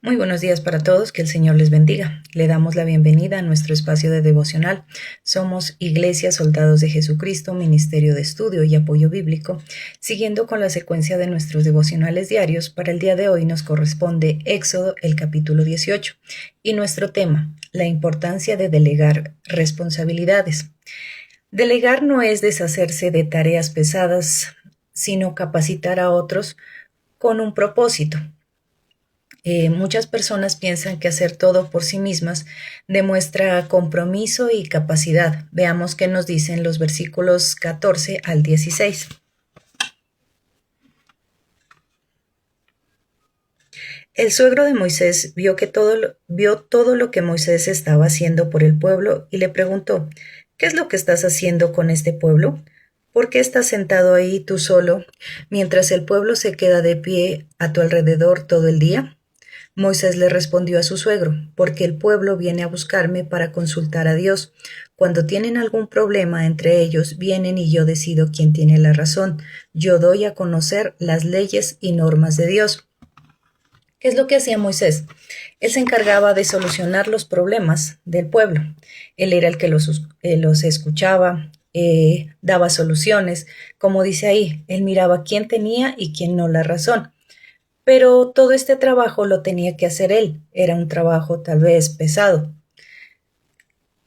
Muy buenos días para todos, que el Señor les bendiga. Le damos la bienvenida a nuestro espacio de devocional. Somos Iglesia Soldados de Jesucristo, Ministerio de Estudio y Apoyo Bíblico. Siguiendo con la secuencia de nuestros devocionales diarios, para el día de hoy nos corresponde Éxodo, el capítulo 18, y nuestro tema, la importancia de delegar responsabilidades. Delegar no es deshacerse de tareas pesadas, sino capacitar a otros con un propósito. Muchas personas piensan que hacer todo por sí mismas demuestra compromiso y capacidad. Veamos qué nos dicen los versículos 14 al 16. El suegro de Moisés vio todo lo que Moisés estaba haciendo por el pueblo y le preguntó: ¿Qué es lo que estás haciendo con este pueblo? ¿Por qué estás sentado ahí tú solo mientras el pueblo se queda de pie a tu alrededor todo el día? Moisés le respondió a su suegro: porque el pueblo viene a buscarme para consultar a Dios. Cuando tienen algún problema entre ellos, vienen y yo decido quién tiene la razón. Yo doy a conocer las leyes y normas de Dios. ¿Qué es lo que hacía Moisés? Él se encargaba de solucionar los problemas del pueblo. Él era el que los escuchaba, daba soluciones. Como dice ahí, él miraba quién tenía y quién no la razón. Pero todo este trabajo lo tenía que hacer él. Era un trabajo tal vez pesado.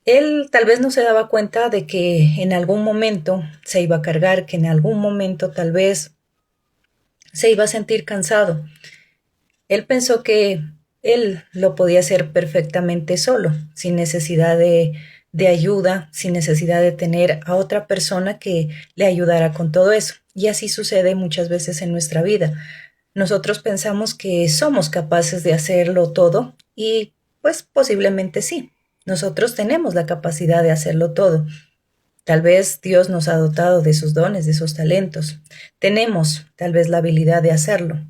Él tal vez no se daba cuenta de que en algún momento se iba a cargar, que en algún momento tal vez se iba a sentir cansado. Él pensó que él lo podía hacer perfectamente solo, sin necesidad de ayuda, sin necesidad de tener a otra persona que le ayudara con todo eso. Y así sucede muchas veces en nuestra vida. Nosotros pensamos que somos capaces de hacerlo todo y pues posiblemente sí. Nosotros tenemos la capacidad de hacerlo todo. Tal vez Dios nos ha dotado de sus dones, de sus talentos. Tenemos tal vez la habilidad de hacerlo,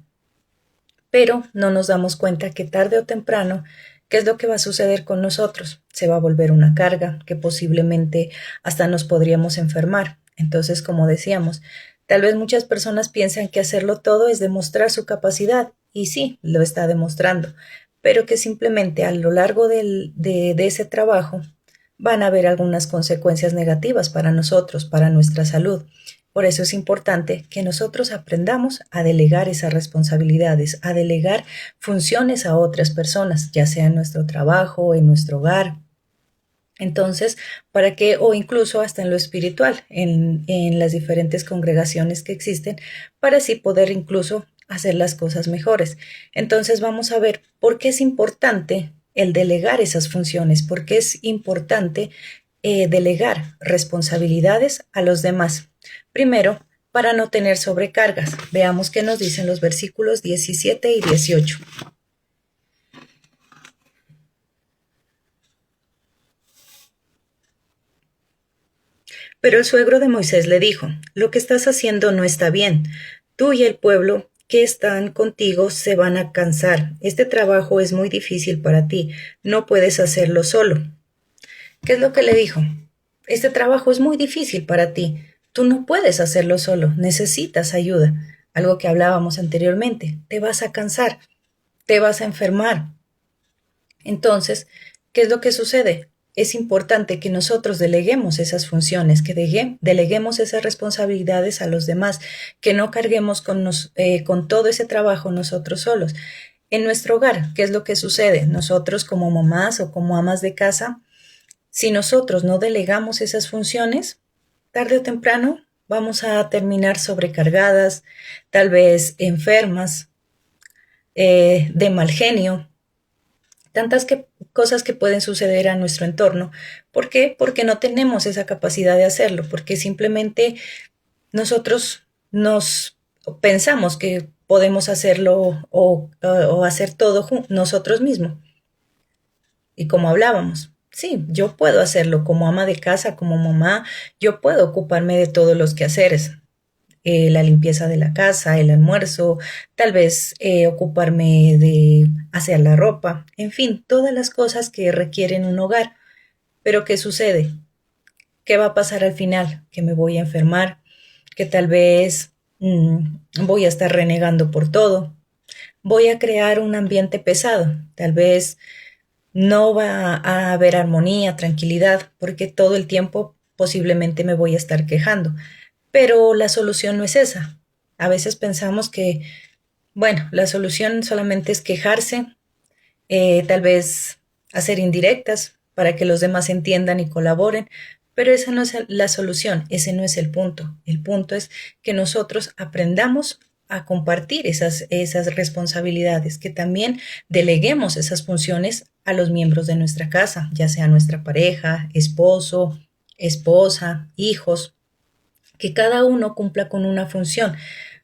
pero no nos damos cuenta que tarde o temprano, ¿qué es lo que va a suceder con nosotros? Se va a volver una carga que posiblemente hasta nos podríamos enfermar. Entonces, como decíamos, tal vez muchas personas piensan que hacerlo todo es demostrar su capacidad, y sí, lo está demostrando, pero que simplemente a lo largo de ese trabajo van a haber algunas consecuencias negativas para nosotros, para nuestra salud. Por eso es importante que nosotros aprendamos a delegar esas responsabilidades, a delegar funciones a otras personas, ya sea en nuestro trabajo, en nuestro hogar. Entonces, para que, o incluso hasta en lo espiritual, en las diferentes congregaciones que existen, para así poder incluso hacer las cosas mejores. Entonces, vamos a ver por qué es importante el delegar esas funciones, por qué es importante delegar responsabilidades a los demás. Primero, para no tener sobrecargas. Veamos qué nos dicen los versículos 17 y 18. Pero el suegro de Moisés le dijo: lo que estás haciendo no está bien. Tú y el pueblo que están contigo se van a cansar. Este trabajo es muy difícil para ti. No puedes hacerlo solo. ¿Qué es lo que le dijo? Este trabajo es muy difícil para ti. Tú no puedes hacerlo solo. Necesitas ayuda. Algo que hablábamos anteriormente. Te vas a cansar. Te vas a enfermar. Entonces, ¿qué es lo que sucede? Es importante que nosotros deleguemos esas funciones, que deleguemos esas responsabilidades a los demás, que no carguemos con todo ese trabajo nosotros solos. En nuestro hogar, ¿qué es lo que sucede? Nosotros como mamás o como amas de casa, si nosotros no delegamos esas funciones, tarde o temprano vamos a terminar sobrecargadas, tal vez enfermas, de mal genio, cosas que pueden suceder a nuestro entorno. ¿Por qué? Porque no tenemos esa capacidad de hacerlo, porque simplemente nosotros nos pensamos que podemos hacerlo o hacer todo nosotros mismos. Y como hablábamos, sí, yo puedo hacerlo como ama de casa, como mamá, yo puedo ocuparme de todos los quehaceres, la limpieza de la casa, el almuerzo, tal vez ocuparme de hacer la ropa, en fin, todas las cosas que requieren un hogar. Pero ¿qué sucede? ¿Qué va a pasar al final? Que me voy a enfermar, que tal vez voy a estar renegando por todo, voy a crear un ambiente pesado. Tal vez no va a haber armonía, tranquilidad, porque todo el tiempo posiblemente me voy a estar quejando. Pero la solución no es esa. A veces pensamos que, bueno, la solución solamente es quejarse, tal vez hacer indirectas para que los demás entiendan y colaboren, pero esa no es la solución, ese no es el punto. El punto es que nosotros aprendamos a compartir esas responsabilidades, que también deleguemos esas funciones a los miembros de nuestra casa, ya sea nuestra pareja, esposo, esposa, hijos, que cada uno cumpla con una función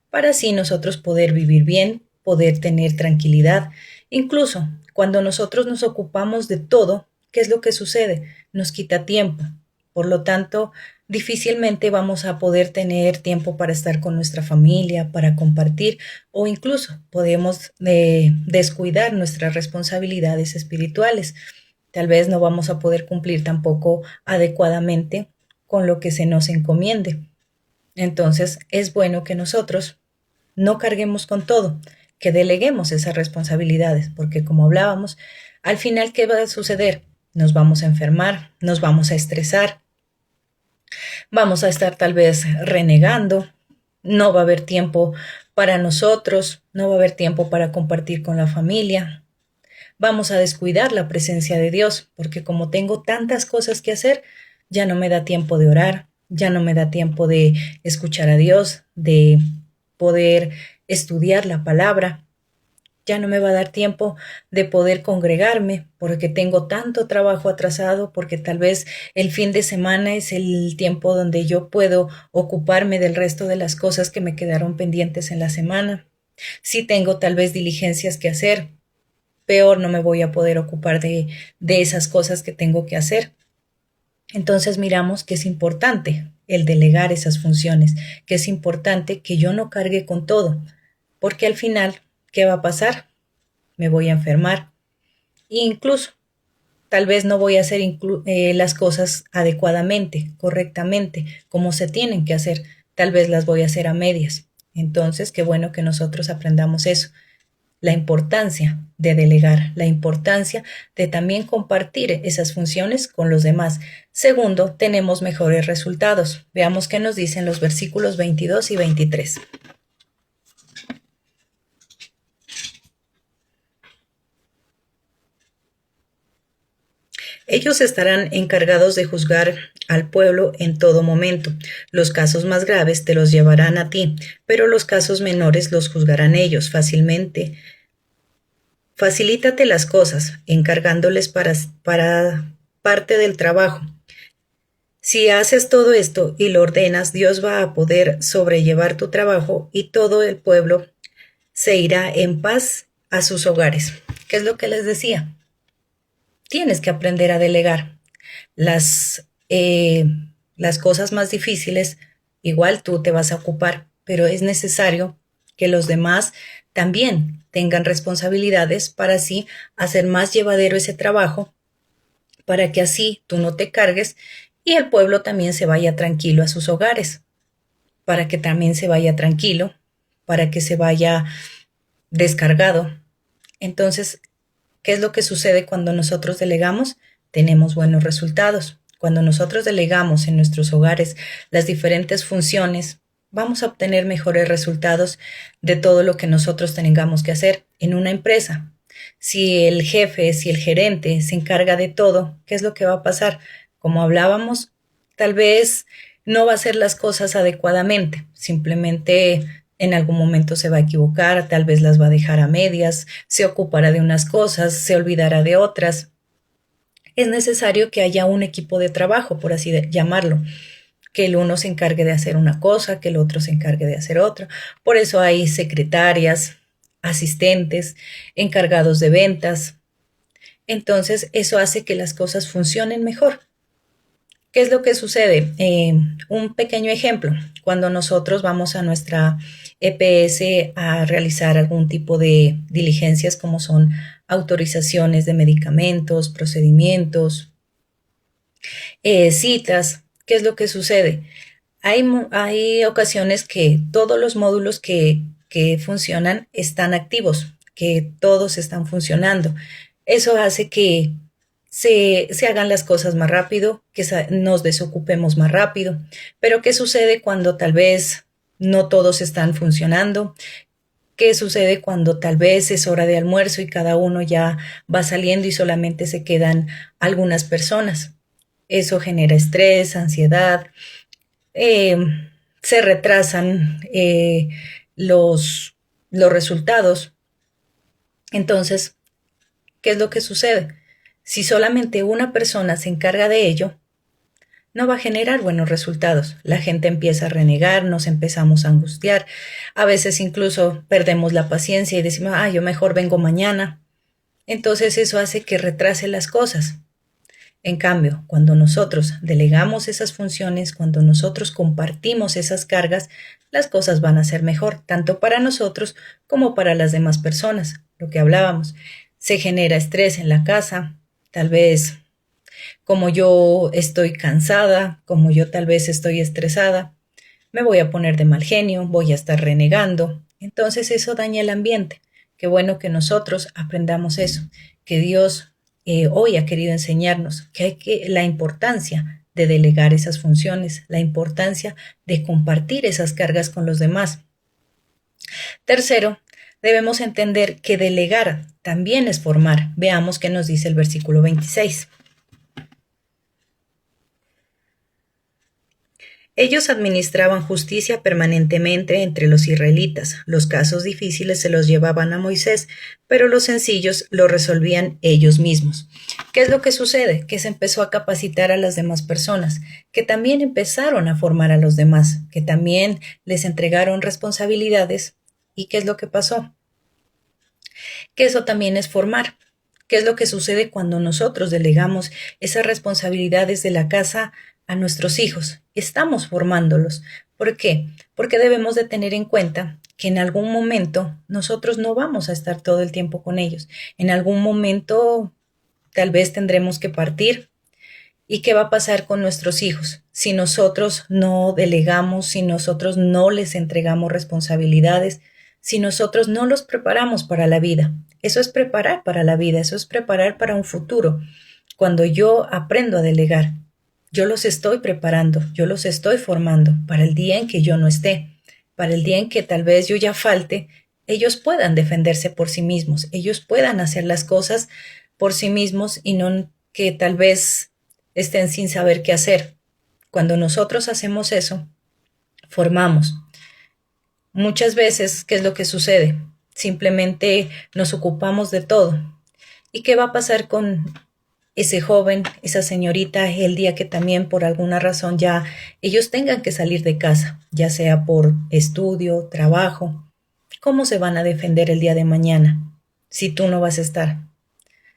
para así nosotros poder vivir bien, poder tener tranquilidad. Incluso cuando nosotros nos ocupamos de todo, ¿qué es lo que sucede? Nos quita tiempo. Por lo tanto, difícilmente vamos a poder tener tiempo para estar con nuestra familia, para compartir o incluso podemos descuidar nuestras responsabilidades espirituales. Tal vez no vamos a poder cumplir tampoco adecuadamente con lo que se nos encomiende. Entonces, es bueno que nosotros no carguemos con todo, que deleguemos esas responsabilidades, porque como hablábamos, al final, ¿qué va a suceder? Nos vamos a enfermar, nos vamos a estresar, vamos a estar tal vez renegando, no va a haber tiempo para nosotros, no va a haber tiempo para compartir con la familia, vamos a descuidar la presencia de Dios, porque como tengo tantas cosas que hacer, ya no me da tiempo de orar, ya no me da tiempo de escuchar a Dios, de poder estudiar la palabra, ya no me va a dar tiempo de poder congregarme porque tengo tanto trabajo atrasado, porque tal vez el fin de semana es el tiempo donde yo puedo ocuparme del resto de las cosas que me quedaron pendientes en la semana. Si tengo tal vez diligencias que hacer, peor no me voy a poder ocupar de esas cosas que tengo que hacer. Entonces miramos que es importante el delegar esas funciones, que es importante que yo no cargue con todo, porque al final, ¿qué va a pasar? Me voy a enfermar e incluso tal vez no voy a hacer las cosas adecuadamente, correctamente, como se tienen que hacer, tal vez las voy a hacer a medias. Entonces, qué bueno que nosotros aprendamos eso, la importancia de delegar, la importancia de también compartir esas funciones con los demás. Segundo, tenemos mejores resultados. Veamos qué nos dicen los versículos 22 y 23. Ellos estarán encargados de juzgar al pueblo en todo momento. Los casos más graves te los llevarán a ti, pero los casos menores los juzgarán ellos fácilmente. Facilítate las cosas, encargándoles para parte del trabajo. Si haces todo esto y lo ordenas, Dios va a poder sobrellevar tu trabajo y todo el pueblo se irá en paz a sus hogares. ¿Qué es lo que les decía? Tienes que aprender a delegar. Las, eh, las cosas más difíciles, igual tú te vas a ocupar, pero es necesario que los demás también tengan responsabilidades para así hacer más llevadero ese trabajo, para que así tú no te cargues y el pueblo también se vaya tranquilo a sus hogares, para que también se vaya tranquilo, para que se vaya descargado. Entonces, ¿qué es lo que sucede cuando nosotros delegamos? Tenemos buenos resultados. Cuando nosotros delegamos en nuestros hogares las diferentes funciones, vamos a obtener mejores resultados de todo lo que nosotros tengamos que hacer en una empresa. Si el jefe, si el gerente se encarga de todo, ¿qué es lo que va a pasar? Como hablábamos, tal vez no va a hacer las cosas adecuadamente, simplemente en algún momento se va a equivocar, tal vez las va a dejar a medias, se ocupará de unas cosas, se olvidará de otras. Es necesario que haya un equipo de trabajo, por así llamarlo, que el uno se encargue de hacer una cosa, que el otro se encargue de hacer otra. Por eso hay secretarias, asistentes, encargados de ventas. Entonces, eso hace que las cosas funcionen mejor. ¿Qué es lo que sucede? Un pequeño ejemplo. Cuando nosotros vamos a nuestra EPS a realizar algún tipo de diligencias como son autorizaciones de medicamentos, procedimientos, citas, ¿qué es lo que sucede? Hay ocasiones que todos los módulos que funcionan están activos. que todos están funcionando. Eso hace que se hagan las cosas más rápido, que nos desocupemos más rápido. Pero ¿qué sucede cuando tal vez no todos están funcionando? ¿Qué sucede cuando tal vez es hora de almuerzo y cada uno ya va saliendo y solamente se quedan algunas personas? Eso genera estrés, ansiedad, eh, se retrasan los resultados. Entonces, ¿qué es lo que sucede? Si solamente una persona se encarga de ello, no va a generar buenos resultados. La gente empieza a renegar, nos empezamos a angustiar, a veces incluso perdemos la paciencia y decimos, yo mejor vengo mañana. Entonces eso hace que retrase las cosas. En cambio, cuando nosotros delegamos esas funciones, cuando nosotros compartimos esas cargas, las cosas van a ser mejor, tanto para nosotros como para las demás personas. Lo que hablábamos, se genera estrés en la casa, tal vez como yo estoy cansada, como yo tal vez estoy estresada, me voy a poner de mal genio, voy a estar renegando. Entonces eso daña el ambiente. Qué bueno que nosotros aprendamos eso, que Dios hoy ha querido enseñarnos que hay la importancia de delegar esas funciones, la importancia de compartir esas cargas con los demás. Tercero, debemos entender que delegar también es formar. Veamos qué nos dice el versículo 26. Ellos administraban justicia permanentemente entre los israelitas. Los casos difíciles se los llevaban a Moisés, pero los sencillos los resolvían ellos mismos. ¿Qué es lo que sucede? Que se empezó a capacitar a las demás personas, que también empezaron a formar a los demás, que también les entregaron responsabilidades. ¿Y qué es lo que pasó? Que eso también es formar. ¿Qué es lo que sucede cuando nosotros delegamos esas responsabilidades de la casa a nuestros hijos? Estamos formándolos. ¿Por qué? Porque debemos de tener en cuenta que en algún momento nosotros no vamos a estar todo el tiempo con ellos. En algún momento tal vez tendremos que partir. ¿Y qué va a pasar con nuestros hijos si nosotros no delegamos, si nosotros no les entregamos responsabilidades, si nosotros no los preparamos para la vida? Eso es preparar para la vida, eso es preparar para un futuro. Cuando yo aprendo a delegar, yo los estoy preparando, yo los estoy formando para el día en que yo no esté, para el día en que tal vez yo ya falte, ellos puedan defenderse por sí mismos, ellos puedan hacer las cosas por sí mismos y no que tal vez estén sin saber qué hacer. Cuando nosotros hacemos eso, formamos. Muchas veces, ¿qué es lo que sucede? Simplemente nos ocupamos de todo. ¿Y qué va a pasar con ese joven, esa señorita, el día que también por alguna razón ya ellos tengan que salir de casa, ya sea por estudio, trabajo? ¿Cómo se van a defender el día de mañana si tú no vas a estar?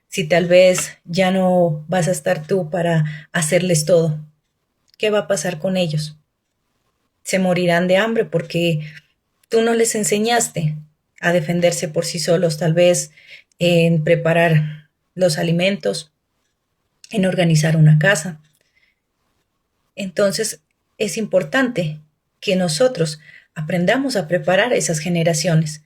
Si tal vez ya no vas a estar tú para hacerles todo, ¿qué va a pasar con ellos? Se morirán de hambre porque tú no les enseñaste a defenderse por sí solos, tal vez en preparar los alimentos, en organizar una casa. Entonces es importante que nosotros aprendamos a preparar esas generaciones.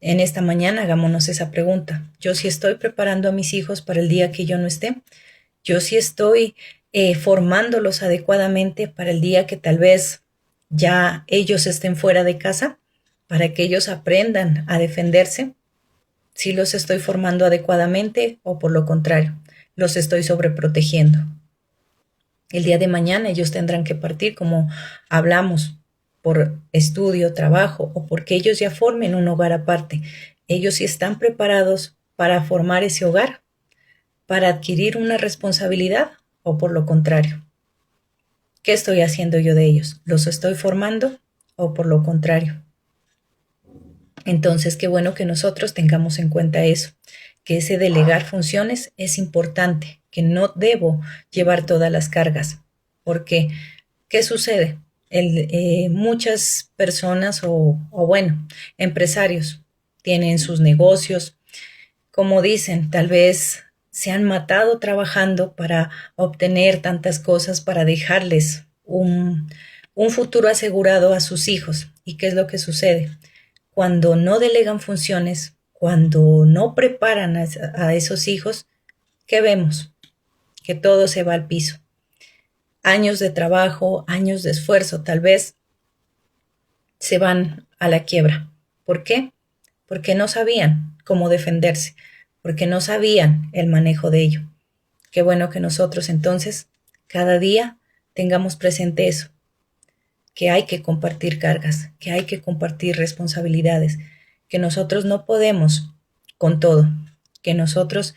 En esta mañana hagámonos esa pregunta. ¿Yo sí estoy preparando a mis hijos para el día que yo no esté? ¿Yo sí estoy formándolos adecuadamente para el día que tal vez ya ellos estén fuera de casa? Para que ellos aprendan a defenderse. ¿Sí los estoy formando adecuadamente o por lo contrario, los estoy sobreprotegiendo? El día de mañana ellos tendrán que partir, como hablamos, por estudio, trabajo o porque ellos ya formen un hogar aparte. Ellos sí están preparados para formar ese hogar, para adquirir una responsabilidad o por lo contrario. ¿Qué estoy haciendo yo de ellos? ¿Los estoy formando o por lo contrario? Entonces, qué bueno que nosotros tengamos en cuenta eso, que ese delegar funciones es importante, que no debo llevar todas las cargas, porque ¿qué sucede? Muchas personas bueno, empresarios tienen sus negocios, como dicen, tal vez se han matado trabajando para obtener tantas cosas, para dejarles un futuro asegurado a sus hijos. ¿Y qué es lo que sucede? cuando no delegan funciones, cuando no preparan a esos hijos, ¿qué vemos? Que todo se va al piso. Años de trabajo, años de esfuerzo, tal vez se van a la quiebra. ¿Por qué? Porque no sabían cómo defenderse, porque no sabían el manejo de ello. Qué bueno que nosotros entonces cada día tengamos presente eso, que hay que compartir cargas, que hay que compartir responsabilidades, que nosotros no podemos con todo, que nosotros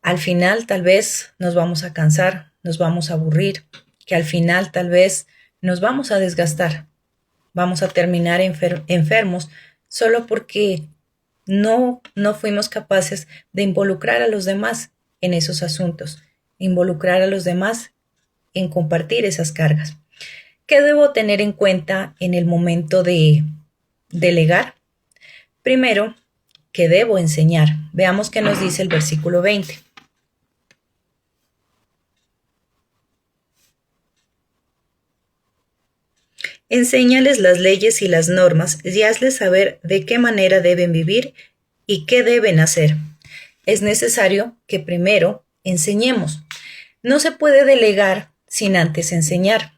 al final tal vez nos vamos a cansar, nos vamos a aburrir, que al final tal vez nos vamos a desgastar, vamos a terminar enfermos solo porque no fuimos capaces de involucrar a los demás en esos asuntos, involucrar a los demás en compartir esas cargas. ¿Qué debo tener en cuenta en el momento de delegar? Primero, que debo enseñar. Veamos qué nos dice el versículo 20. Enséñales las leyes y las normas y hazles saber de qué manera deben vivir y qué deben hacer. Es necesario que primero enseñemos. No se puede delegar sin antes enseñar,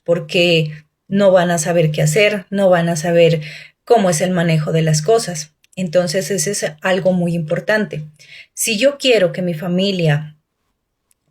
porque no van a saber qué hacer, no van a saber cómo es el manejo de las cosas. Entonces, ese es algo muy importante. Si yo quiero que mi familia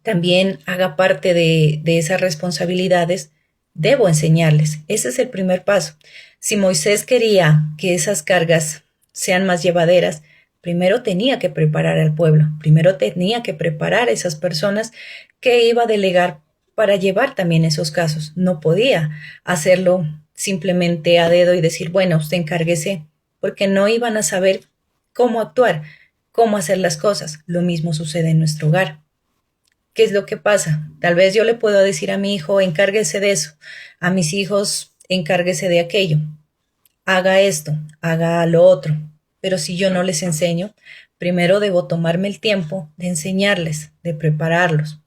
también haga parte de esas responsabilidades, debo enseñarles. Ese es el primer paso. Si Moisés quería que esas cargas sean más llevaderas, primero tenía que preparar al pueblo, primero tenía que preparar a esas personas que iba a delegar para llevar también esos casos. No podía hacerlo simplemente a dedo y decir, bueno, usted encárguese, porque no iban a saber cómo actuar, cómo hacer las cosas. Lo mismo sucede en nuestro hogar. ¿Qué es lo que pasa? Tal vez yo le puedo decir a mi hijo, encárguese de eso, a mis hijos, encárguese de aquello, haga esto, haga lo otro. Pero si yo no les enseño, primero debo tomarme el tiempo de enseñarles, de prepararlos.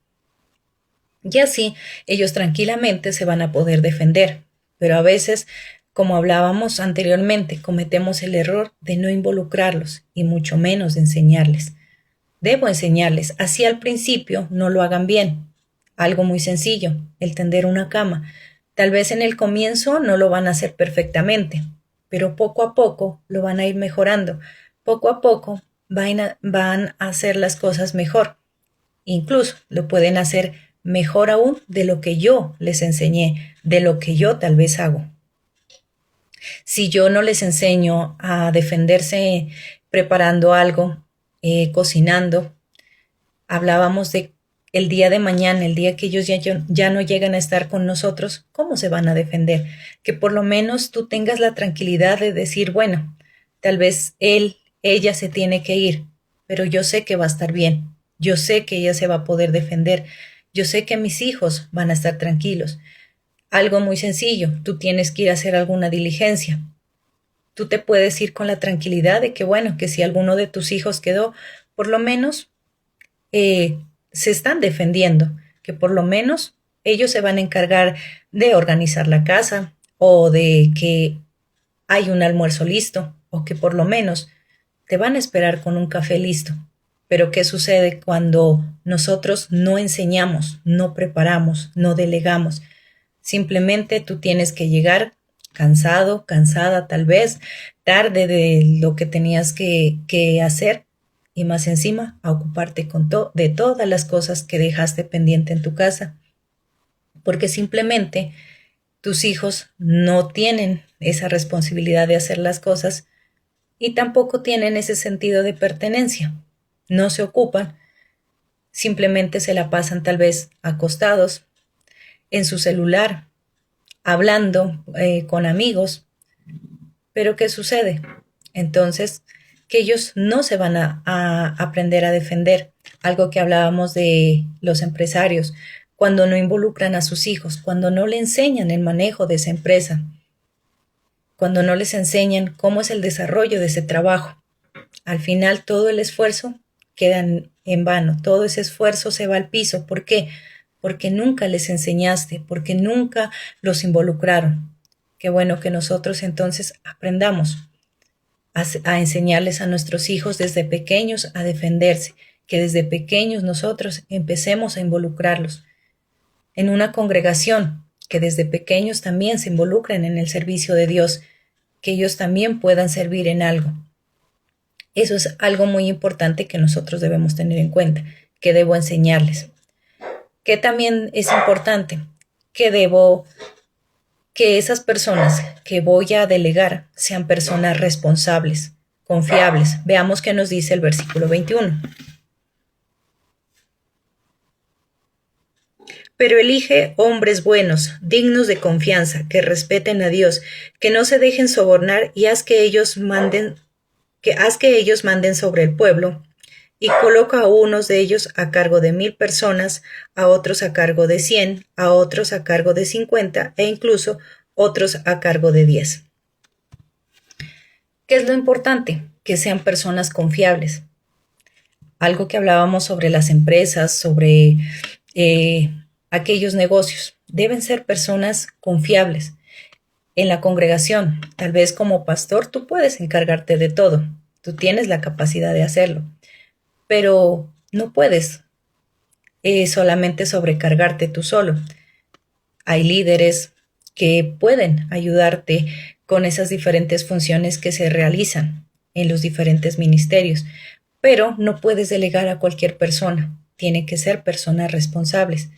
Y así ellos tranquilamente se van a poder defender. Pero a veces, como hablábamos anteriormente, cometemos el error de no involucrarlos y mucho menos de enseñarles. Debo enseñarles, así al principio no lo hagan bien. Algo muy sencillo, el tender una cama. Tal vez en el comienzo no lo van a hacer perfectamente, pero poco a poco lo van a ir mejorando. Poco a poco van a hacer las cosas mejor. Incluso lo pueden hacer mejor aún de lo que yo les enseñé, de lo que yo tal vez hago. Si yo no les enseño a defenderse preparando algo, cocinando, hablábamos de el día de mañana, el día que ellos ya no llegan a estar con nosotros, ¿cómo se van a defender? Que por lo menos tú tengas la tranquilidad de decir, bueno, tal vez ella se tiene que ir, pero yo sé que va a estar bien, yo sé que ella se va a poder defender, yo sé que mis hijos van a estar tranquilos. Algo muy sencillo, tú tienes que ir a hacer alguna diligencia. Tú te puedes ir con la tranquilidad de que, bueno, que si alguno de tus hijos quedó, por lo menos se están defendiendo, que por lo menos ellos se van a encargar de organizar la casa o de que hay un almuerzo listo o que por lo menos te van a esperar con un café listo. Pero ¿qué sucede cuando nosotros no enseñamos, no preparamos, no delegamos? Simplemente tú tienes que llegar cansado, cansada tal vez, tarde de lo que tenías que hacer y más encima a ocuparte de todas las cosas que dejaste pendiente en tu casa, porque simplemente tus hijos no tienen esa responsabilidad de hacer las cosas y tampoco tienen ese sentido de pertenencia. No se ocupan, simplemente se la pasan tal vez acostados en su celular, hablando con amigos. Pero ¿qué sucede? Entonces, que ellos no se van a aprender a defender. Algo que hablábamos de los empresarios, cuando no involucran a sus hijos, cuando no le enseñan el manejo de esa empresa, cuando no les enseñan cómo es el desarrollo de ese trabajo. Al final todo el esfuerzo queda en vano, todo ese esfuerzo se va al piso. ¿Por qué? Porque nunca les enseñaste, porque nunca los involucraron. Qué bueno que nosotros entonces aprendamos. a enseñarles a nuestros hijos desde pequeños a defenderse, que desde pequeños nosotros empecemos a involucrarlos en una congregación, que desde pequeños también se involucren en el servicio de Dios, que ellos también puedan servir en algo. Eso es algo muy importante que nosotros debemos tener en cuenta, que debo enseñarles. Que también es importante, que esas personas que voy a delegar sean personas responsables, confiables. Veamos qué nos dice el versículo 21. Pero elige hombres buenos, dignos de confianza, que respeten a Dios, que no se dejen sobornar y haz que ellos manden sobre el pueblo, y coloca a unos de ellos a cargo de 1000 personas, a otros a cargo de 100, a otros a cargo de 50 e incluso otros a cargo de 10. ¿Qué es lo importante? Que sean personas confiables. Algo que hablábamos sobre las empresas, sobre aquellos negocios. Deben ser personas confiables. En la congregación, tal vez como pastor, tú puedes encargarte de todo. Tú tienes la capacidad de hacerlo. Pero no puedes solamente sobrecargarte tú solo. Hay líderes que pueden ayudarte con esas diferentes funciones que se realizan en los diferentes ministerios, pero no puedes delegar a cualquier persona. Tienen que ser personas responsables.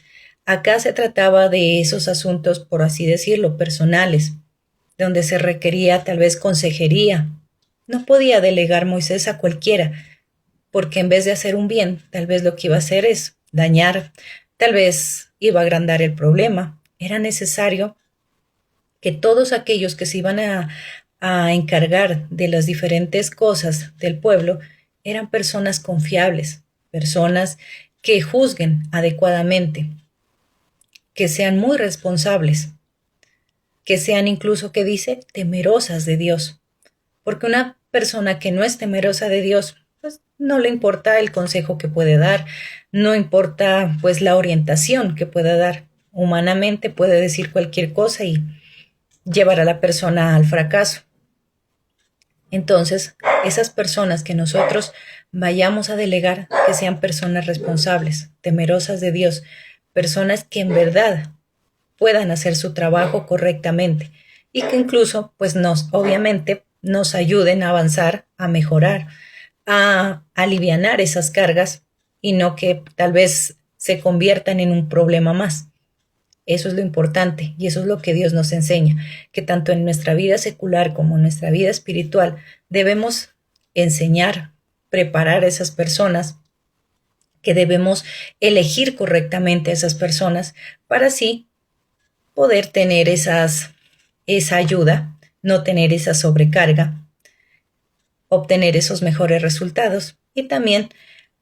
Acá se trataba de esos asuntos, por así decirlo, personales, donde se requería tal vez consejería. No podía delegar Moisés a cualquiera, porque en vez de hacer un bien, tal vez lo que iba a hacer es dañar, tal vez iba a agrandar el problema. Era necesario que todos aquellos que se iban a encargar de las diferentes cosas del pueblo eran personas confiables, personas que juzguen adecuadamente, que sean muy responsables, que sean incluso, que dice, temerosas de Dios. Porque una persona que no es temerosa de Dios, pues no le importa el consejo que puede dar, no importa pues la orientación que pueda dar. Humanamente puede decir cualquier cosa y llevar a la persona al fracaso. Entonces, esas personas que nosotros vayamos a delegar, que sean personas responsables, temerosas de Dios, personas que en verdad puedan hacer su trabajo correctamente y que incluso, pues obviamente, nos ayuden a avanzar, a mejorar, a alivianar esas cargas y no que tal vez se conviertan en un problema más. Eso es lo importante y eso es lo que Dios nos enseña, que tanto en nuestra vida secular como en nuestra vida espiritual debemos enseñar, preparar a esas personas, que debemos elegir correctamente a esas personas para así poder tener esa ayuda, no tener esa sobrecarga, obtener esos mejores resultados y también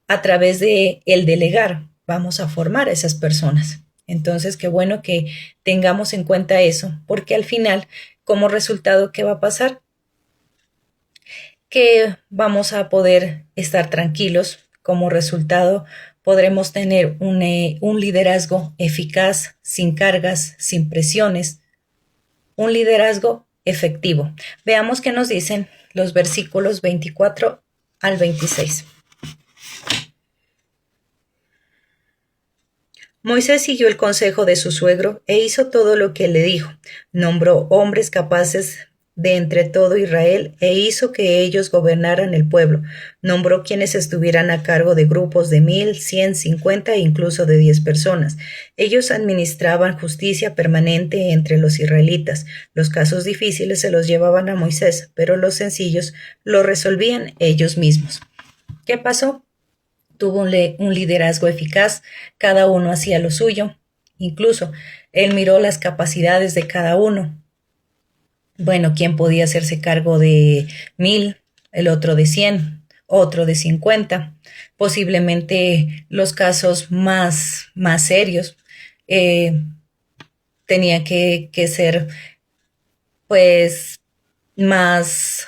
a través de el delegar vamos a formar a esas personas. Entonces, qué bueno que tengamos en cuenta eso, porque al final, como resultado, ¿qué va a pasar? Que vamos a poder estar tranquilos. Como resultado, podremos tener un liderazgo eficaz, sin cargas, sin presiones, un liderazgo efectivo. Veamos qué nos dicen los versículos 24 al 26. Moisés siguió el consejo de su suegro e hizo todo lo que le dijo. Nombró hombres capaces de entre todo Israel e hizo que ellos gobernaran el pueblo. Nombró quienes estuvieran a cargo de grupos de 1000, 100, 50 e incluso de 10 personas. Ellos administraban justicia permanente entre los israelitas. Los casos difíciles se los llevaban a Moisés, pero los sencillos los resolvían ellos mismos. ¿Qué pasó? Tuvo un liderazgo eficaz, cada uno hacía lo suyo, incluso él miró las capacidades de cada uno. Bueno, ¿quién podía hacerse cargo de 1000? El otro de 100, otro de 50. Posiblemente los casos más serios tenían que ser pues más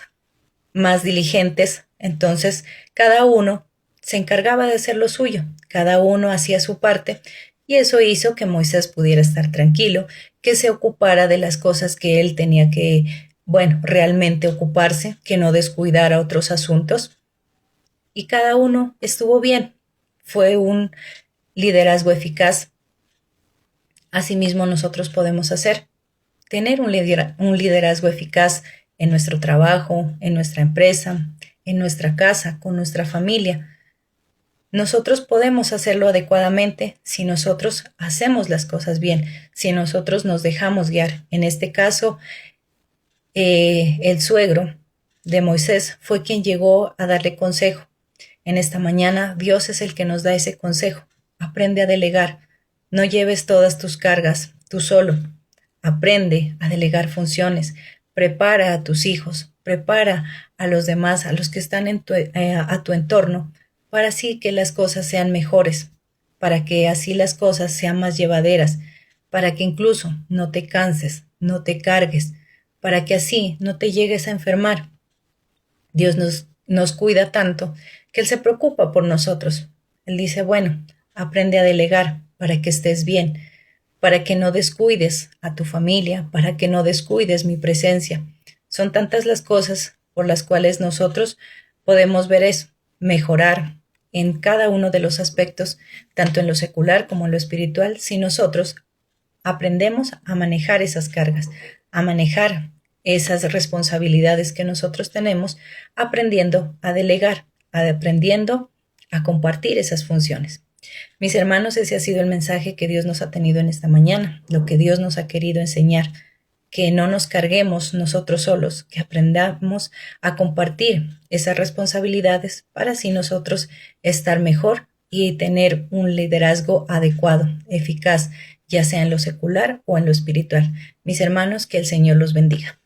diligentes. Entonces, cada uno se encargaba de hacer lo suyo, cada uno hacía su parte, y eso hizo que Moisés pudiera estar tranquilo, que se ocupara de las cosas que él tenía que bueno, realmente ocuparse, que no descuidara otros asuntos. Y cada uno estuvo bien. Fue un liderazgo eficaz. Asimismo, nosotros podemos tener un liderazgo eficaz en nuestro trabajo, en nuestra empresa, en nuestra casa, con nuestra familia. Nosotros podemos hacerlo adecuadamente si nosotros hacemos las cosas bien, si nosotros nos dejamos guiar. En este caso, el suegro de Moisés fue quien llegó a darle consejo. En esta mañana, Dios es el que nos da ese consejo. Aprende a delegar. No lleves todas tus cargas tú solo. Aprende a delegar funciones. Prepara a tus hijos. Prepara a los demás, a los que están a tu entorno, para así que las cosas sean mejores, para que así las cosas sean más llevaderas, para que incluso no te canses, no te cargues, para que así no te llegues a enfermar. Dios nos cuida tanto que Él se preocupa por nosotros. Él dice, bueno, aprende a delegar para que estés bien, para que no descuides a tu familia, para que no descuides mi presencia. Son tantas las cosas por las cuales nosotros podemos ver eso, mejorar en cada uno de los aspectos, tanto en lo secular como en lo espiritual, si nosotros aprendemos a manejar esas cargas, a manejar esas responsabilidades que nosotros tenemos, aprendiendo a delegar, aprendiendo a compartir esas funciones. Mis hermanos, ese ha sido el mensaje que Dios nos ha tenido en esta mañana, lo que Dios nos ha querido enseñar, que no nos carguemos nosotros solos, que aprendamos a compartir esas responsabilidades para así nosotros estar mejor y tener un liderazgo adecuado, eficaz, ya sea en lo secular o en lo espiritual. Mis hermanos, que el Señor los bendiga.